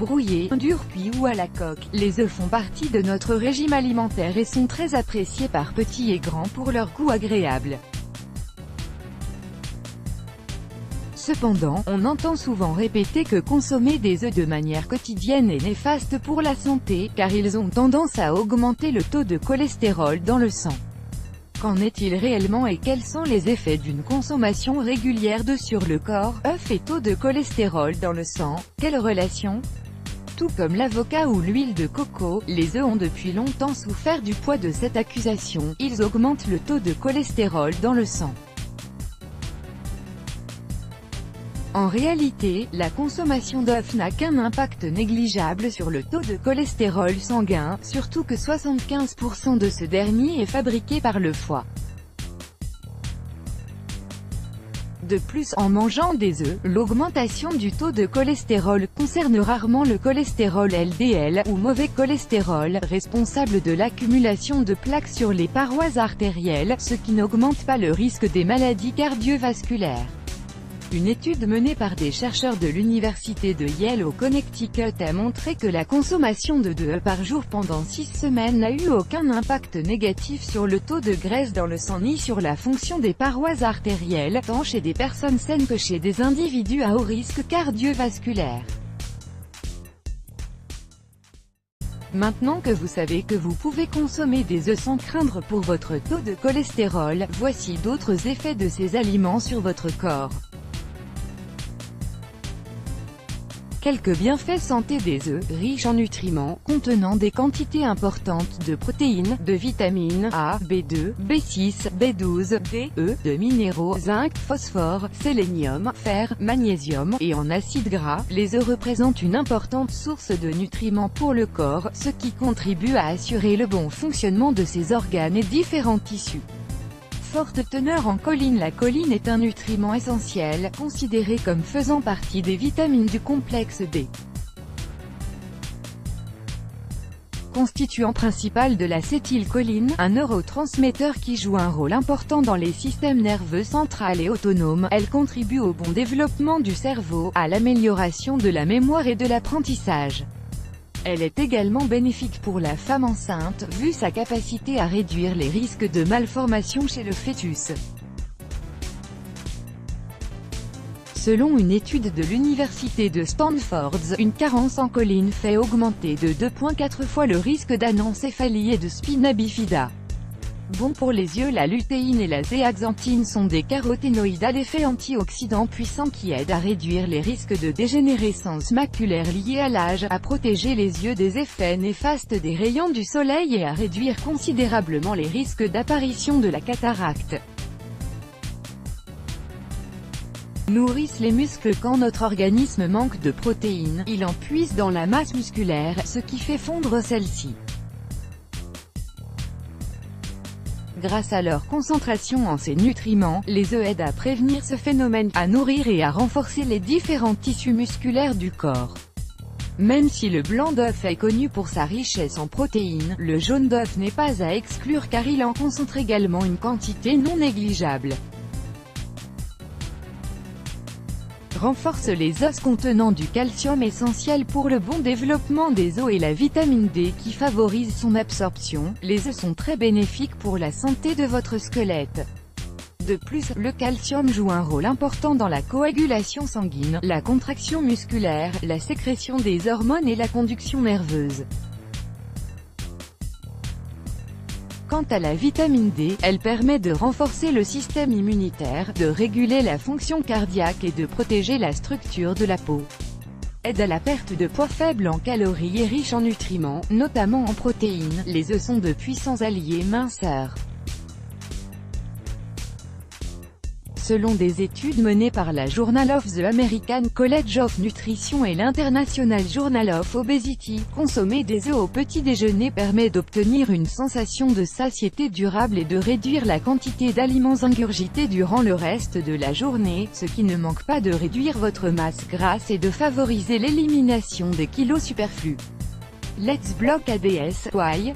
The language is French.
brouillés, durs cuits ou à la coque. Les œufs font partie de notre régime alimentaire et sont très appréciés par petits et grands pour leur goût agréable. Cependant, on entend souvent répéter que consommer des œufs de manière quotidienne est néfaste pour la santé, car ils ont tendance à augmenter le taux de cholestérol dans le sang. Qu'en est-il réellement et quels sont les effets d'une consommation régulière d'œufs sur le corps? Œufs et taux de cholestérol dans le sang, quelle relation? Tout comme l'avocat ou l'huile de coco, les œufs ont depuis longtemps souffert du poids de cette accusation, ils augmentent le taux de cholestérol dans le sang. En réalité, la consommation d'œufs n'a qu'un impact négligeable sur le taux de cholestérol sanguin, surtout que 75% de ce dernier est fabriqué par le foie. De plus, en mangeant des œufs, l'augmentation du taux de cholestérol concerne rarement le cholestérol LDL, ou mauvais cholestérol, responsable de l'accumulation de plaques sur les parois artérielles, ce qui n'augmente pas le risque des maladies cardiovasculaires. Une étude menée par des chercheurs de l'université de Yale au Connecticut a montré que la consommation de 2 œufs par jour pendant 6 semaines n'a eu aucun impact négatif sur le taux de graisse dans le sang ni sur la fonction des parois artérielles, tant chez des personnes saines que chez des individus à haut risque cardiovasculaire. Maintenant que vous savez que vous pouvez consommer des œufs sans craindre pour votre taux de cholestérol, voici d'autres effets de ces aliments sur votre corps. Quelques bienfaits santé des œufs, riches en nutriments, contenant des quantités importantes de protéines, de vitamines A, B2, B6, B12, D, E, de minéraux, zinc, phosphore, sélénium, fer, magnésium, et en acides gras. Les œufs représentent une importante source de nutriments pour le corps, ce qui contribue à assurer le bon fonctionnement de ses organes et différents tissus. Forte teneur en choline. La choline est un nutriment essentiel, considéré comme faisant partie des vitamines du complexe B. Constituant principal de l'acétylcholine, un neurotransmetteur qui joue un rôle important dans les systèmes nerveux central et autonome, elle contribue au bon développement du cerveau, à l'amélioration de la mémoire et de l'apprentissage. Elle est également bénéfique pour la femme enceinte, vu sa capacité à réduire les risques de malformation chez le fœtus. Selon une étude de l'université de Stanford, une carence en choline fait augmenter de 2,4 fois le risque d'anencéphalie et de spina bifida. Bon pour les yeux. La lutéine et la zéaxanthine sont des caroténoïdes à l'effet antioxydant puissant qui aident à réduire les risques de dégénérescence maculaire liés à l'âge, à protéger les yeux des effets néfastes des rayons du soleil et à réduire considérablement les risques d'apparition de la cataracte. Nourrissent les muscles. Quand notre organisme manque de protéines, il en puise dans la masse musculaire, ce qui fait fondre celle-ci. Grâce à leur concentration en ces nutriments, les œufs aident à prévenir ce phénomène, à nourrir et à renforcer les différents tissus musculaires du corps. Même si le blanc d'œuf est connu pour sa richesse en protéines, le jaune d'œuf n'est pas à exclure car il en concentre également une quantité non négligeable. Renforce les os contenant du calcium essentiel pour le bon développement des os et la vitamine D qui favorise son absorption. Les œufs sont très bénéfiques pour la santé de votre squelette. De plus, le calcium joue un rôle important dans la coagulation sanguine, la contraction musculaire, la sécrétion des hormones et la conduction nerveuse. Quant à la vitamine D, elle permet de renforcer le système immunitaire, de réguler la fonction cardiaque et de protéger la structure de la peau. Aide à la perte de poids. Faible en calories et riche en nutriments, notamment en protéines, les œufs sont de puissants alliés minceurs. Selon des études menées par la Journal of the American College of Nutrition et l'International Journal of Obesity, consommer des œufs au petit déjeuner permet d'obtenir une sensation de satiété durable et de réduire la quantité d'aliments ingurgités durant le reste de la journée, ce qui ne manque pas de réduire votre masse grasse et de favoriser l'élimination des kilos superflus. Let's block ADS, why?